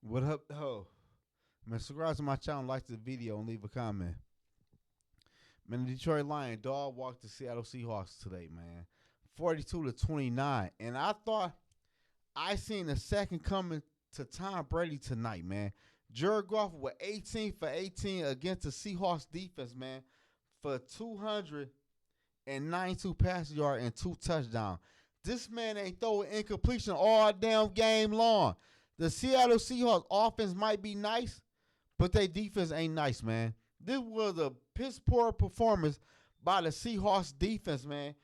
What up, ho? Man, subscribe to my channel, like the video, and leave a comment. Man, the Detroit Lions dog walked the Seattle Seahawks today, man. 42-29. And I thought I seen the second coming to Tom Brady tonight, man. Jared Goff with 18 for 18 against the Seahawks defense, man, for 292 passing yards and 2 touchdowns. This man ain't throwing incompletion all damn game long. The Seattle Seahawks offense might be nice, but their defense ain't nice, man. This was a piss poor performance by the Seahawks defense, man.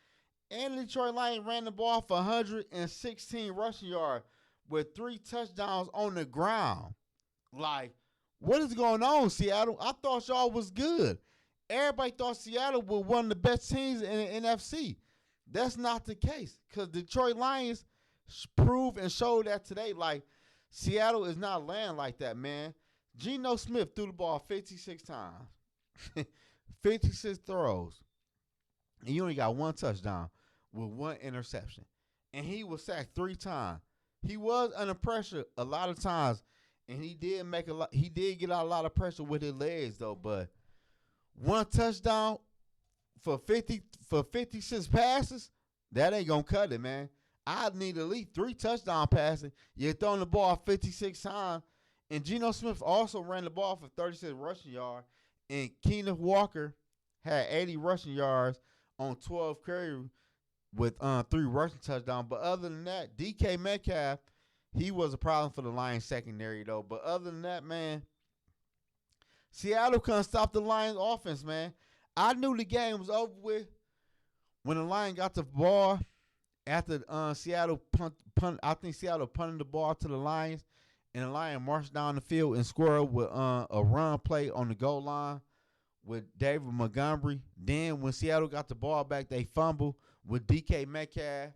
And the Detroit Lions ran the ball for 116 rushing yards with 3 touchdowns on the ground. Like, what is going on, Seattle? I thought y'all was good. Everybody thought Seattle was one of the best teams in the NFC. That's not the case, because Detroit Lions proved and showed that today. Like, Seattle is not laying like that, man. Geno Smith threw the ball 56 times, 56 throws, and you only got 1 touchdown with 1 interception. And he was sacked 3 times. He was under pressure a lot of times, and he did make a lot. He did get out a lot of pressure with his legs, though. But 1 touchdown for 56 passes, that ain't gonna cut it, man. I need at least 3 touchdown passes. You're throwing the ball 56 times. And Geno Smith also ran the ball for 36 rushing yards. And Kenneth Walker had 80 rushing yards on 12 carries with 3 rushing touchdowns. But other than that, DK Metcalf, he was a problem for the Lions secondary, though. But other than that, man, Seattle couldn't stop the Lions offense, man. I knew the game was over with when the Lions got the ball after Seattle punt. I think Seattle punted the ball to the Lions, and the Lions marched down the field and scored with a run play on the goal line with David Montgomery. Then when Seattle got the ball back, they fumbled with DK Metcalf.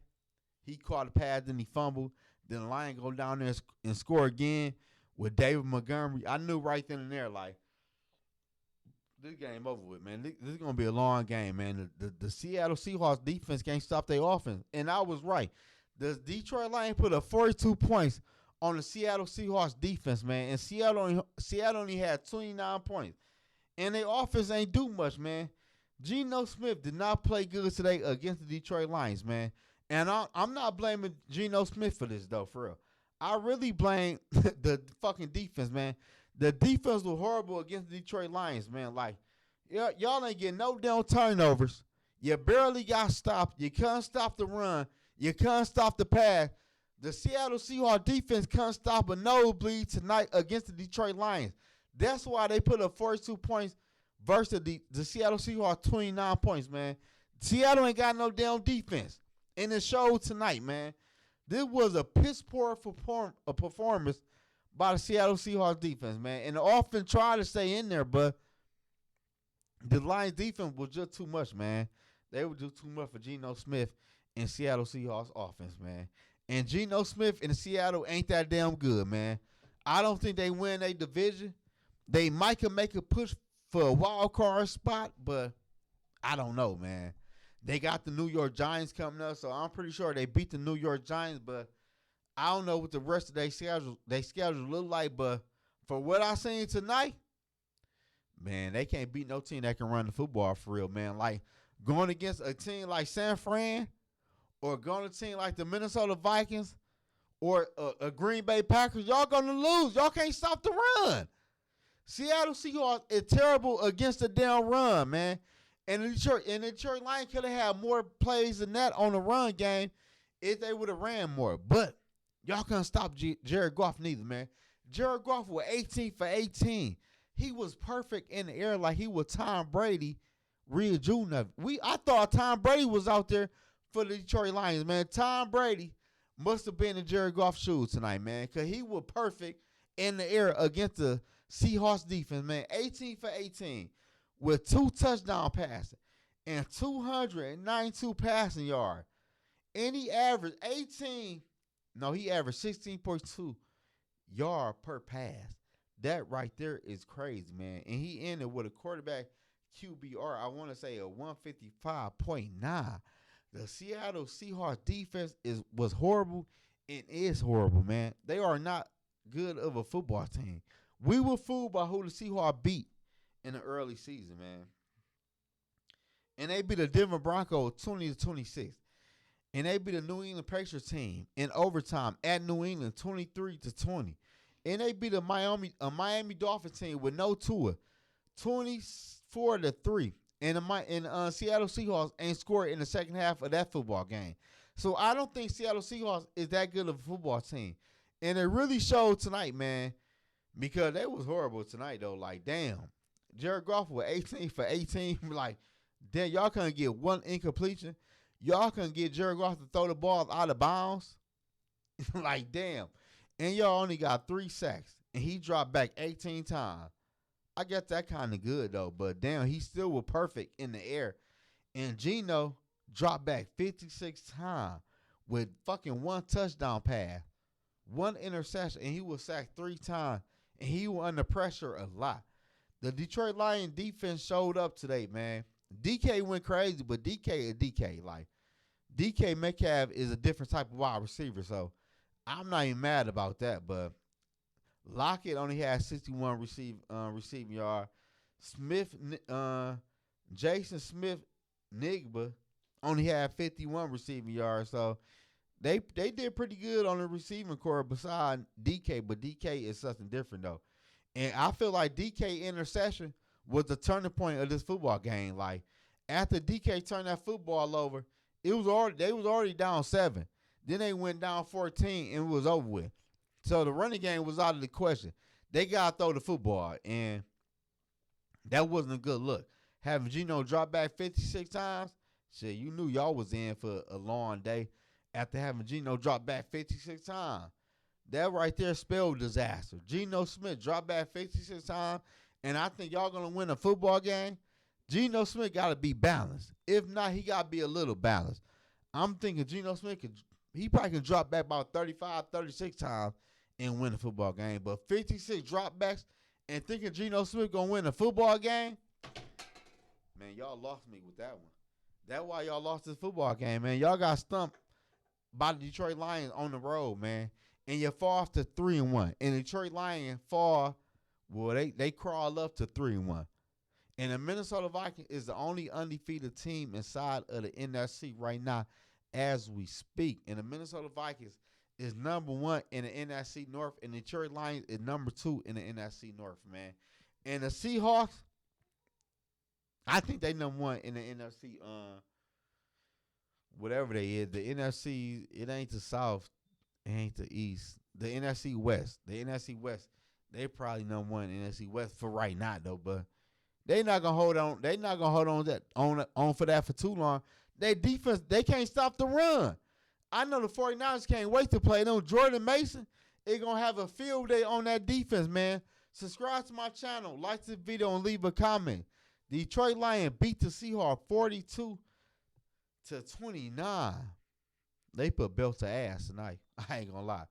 He caught a pass, then he fumbled. Then the Lions go down there and score again with David Montgomery. I knew right then and there, like, this game over with, man. This is going to be a long game, man. The Seattle Seahawks defense can't stop their offense. And I was right. The Detroit Lions put up 42 points on the Seattle Seahawks defense, man. And Seattle only had 29 points. And their offense ain't do much, man. Geno Smith did not play good today against the Detroit Lions, man. And I'm not blaming Geno Smith for this, though, for real. I really blame the fucking defense, man. The defense was horrible against the Detroit Lions, man. Like, y'all ain't getting no damn turnovers. You barely got stopped. You couldn't stop the run. You couldn't stop the pass. The Seattle Seahawks defense couldn't stop a nosebleed tonight against the Detroit Lions. That's why they put up 42 points versus the Seattle Seahawks 29 points, man. Seattle ain't got no damn defense. And it showed tonight, man. This was a piss poor performance by the Seattle Seahawks defense, man. And the offense tried to stay in there, but the Lions defense was just too much, man. They were just too much for Geno Smith and Seattle Seahawks offense, man. And Geno Smith and Seattle ain't that damn good, man. I don't think they win a division. They might can make a push for a wild card spot, but I don't know, man. They got the New York Giants coming up, so I'm pretty sure they beat the New York Giants, but I don't know what the rest of their schedule look like. But for what I seen tonight, man, they can't beat no team that can run the football for real, man. Like, going against a team like San Fran or going to a team like the Minnesota Vikings or a Green Bay Packers, y'all going to lose. Y'all can't stop the run. Seattle Seahawks is terrible against the damn run, man. And the Detroit Lions could have had more plays than that on the run game if they would have ran more. But y'all couldn't stop Jared Goff neither, man. Jared Goff was 18 for 18. He was perfect in the air like he was Tom Brady rejuvenated. I thought Tom Brady was out there for the Detroit Lions, man. Tom Brady must have been in Jared Goff's shoes tonight, man, because he was perfect in the air against the Seahawks defense, man. 18 for 18 with 2 touchdown passes and 292 passing yards. And he averaged he averaged 16.2 yards per pass. That right there is crazy, man. And he ended with a quarterback QBR, I want to say a 155.9. The Seattle Seahawks defense was horrible and is horrible, man. They are not good of a football team. We were fooled by who the Seahawks beat in the early season, man. And they beat the Denver Broncos 20-26. And they beat the New England Patriots team in overtime at New England 23-20. And they beat a Miami Dolphins team with no Tua 24-3. And the Seattle Seahawks ain't scored in the second half of that football game. So I don't think Seattle Seahawks is that good of a football team. And it really showed tonight, man, because they was horrible tonight, though. Like, damn. Jared Goff was 18 for 18. Like, damn, y'all couldn't get one incompletion. Y'all couldn't get Jared Goff to throw the ball out of bounds. Like, damn. And y'all only got 3 sacks. And he dropped back 18 times. I guess that kind of good, though. But, damn, he still was perfect in the air. And Geno dropped back 56 times with fucking 1 touchdown pass, 1 interception, and he was sacked 3 times. And he was under pressure a lot. The Detroit Lions defense showed up today, man. DK went crazy, but DK is DK. Like, DK Metcalf is a different type of wide receiver, so I'm not even mad about that. But Lockett only had 61 receiving yards. Jason Smith-Nigba only had 51 receiving yards. So they did pretty good on the receiving core beside DK, but DK is something different, though. And I feel like DK interception was the turning point of this football game. Like, after DK turned that football over, they was already down 7. Then they went down 14 and it was over with. So the running game was out of the question. They got to throw the football, and that wasn't a good look. Having Geno drop back 56 times, shit, you knew y'all was in for a long day after having Geno drop back 56 times. That right there spelled disaster. Geno Smith dropped back 56 times, and I think y'all going to win a football game. Geno Smith got to be balanced. If not, he got to be a little balanced. I'm thinking Geno Smith he probably can drop back about 35, 36 times and win a football game. But 56 dropbacks and thinking Geno Smith going to win a football game, man, y'all lost me with that one. That's why y'all lost this football game, man. Y'all got stumped by the Detroit Lions on the road, man. And you fall off to 3-1. And the Detroit Lions fall, well, they crawl up to 3-1. And the Minnesota Vikings is the only undefeated team inside of the NFC right now as we speak. And the Minnesota Vikings is number 1 in the NFC North, and the Detroit Lions is number 2 in the NFC North, man. And the Seahawks, I think they number 1 in the NFC, whatever they is. The NFC, it ain't the South, it ain't the East. The NFC West. The NFC West, they probably number 1 in the NFC West for right now, though, but they not gonna hold on. They not gonna hold on for that for too long. Their defense, they can't stop the run. I know the 49ers can't wait to play them. Jordan Mason is gonna have a field day on that defense, man. Subscribe to my channel, like this video, and leave a comment. The Detroit Lions beat the Seahawks 42-29. They put belt to ass tonight. I ain't gonna lie.